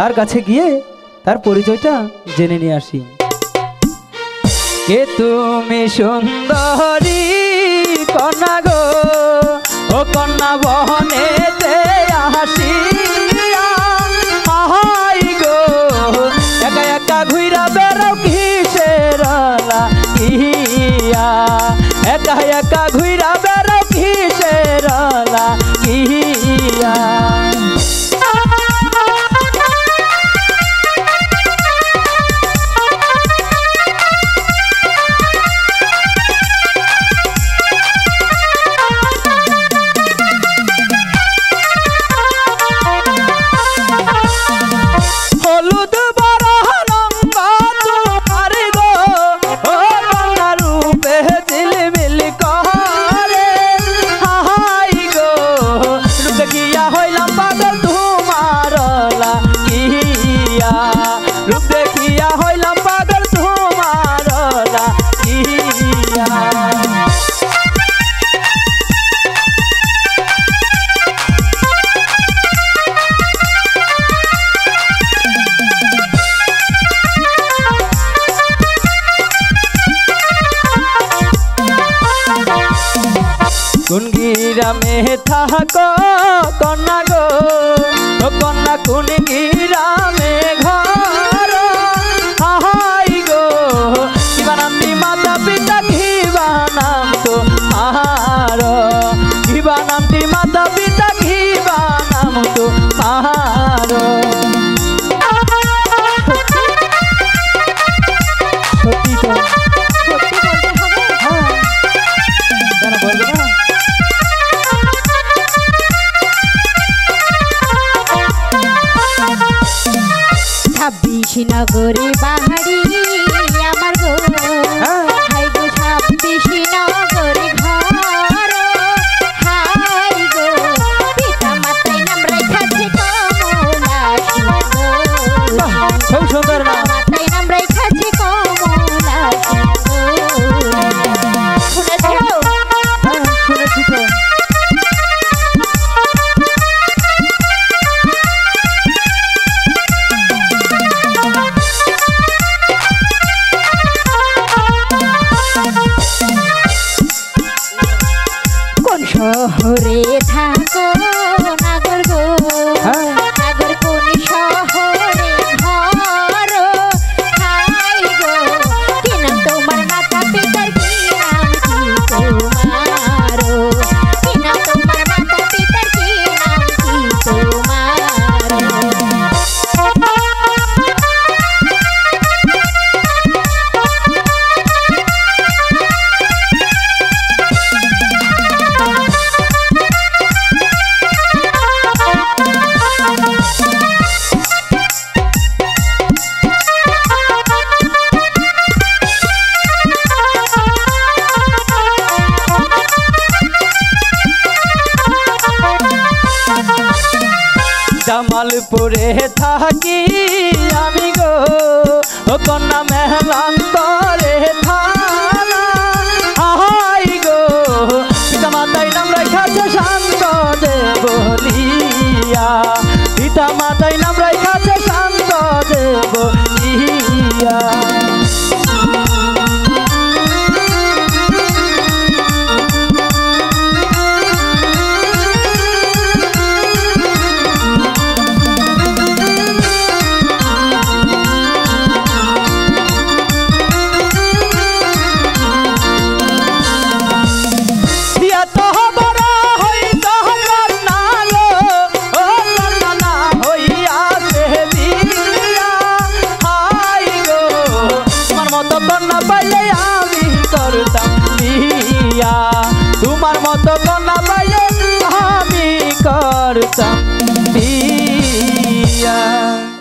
তার কাছে গিয়ে তার পরিচয়টা জেনে নিয়ে আসি। কে তুমি সুন্দরী কন্যা গো, ও কন্যা বহনেতে আসিয়া, আহাই গো একা একা ঘুইরা বেড়াও কিসের লাগিয়া, একা একা ঘুইরা বেড়াও কিসের লাগিয়া। রূপ দেখিয়া হইলাম পাগল তোমার লাগিয়া। কোন গ্রামে থাকো কন্যা গো, ও কন্যা কোন গ্রামে ঘর, আহাই গো কিবা নাম দি মাতা পিতা, কিবা নাম তোমার, কিবা নাম দি মাতা পিতা, কিবা নাম তোমার। সত্যি তো, সত্যি বলতে হবে। হ্যাঁ কেন বলবে না? নগরে বাহারি আমার গো, হাই গো 26 নগরে ঘর, হাই গো পিতা মাতায় নাম রেখাছে কমলা সুন্দর, খুব সুন্দর নাম, মাতায় নাম রেখাছে কমলা সুন্দর। শুনেছো? হ্যাঁ শুনেছি তো। শহরে থাকো নাগর গো, নাগর কোন শহরে ঘর, হাই গো কি নাম তোমার মাতা পিতার, কি নাম কি তোমার, কি নাম তোমার মাতা পিতার, কি নাম কি তোমার। জামালপুরে থাকি আমি গো, ও কন্যা মেহলান্তরে থানা, আহাই গো পিতা মাতায় নাম রেখাছে শান্ত দেবলিয়া, পিতা মাতায় নাম রেখাছে শান্ত দেবলিয়া। তোমার মতো কন্যা পাইলে আমি করতাম বিয়া।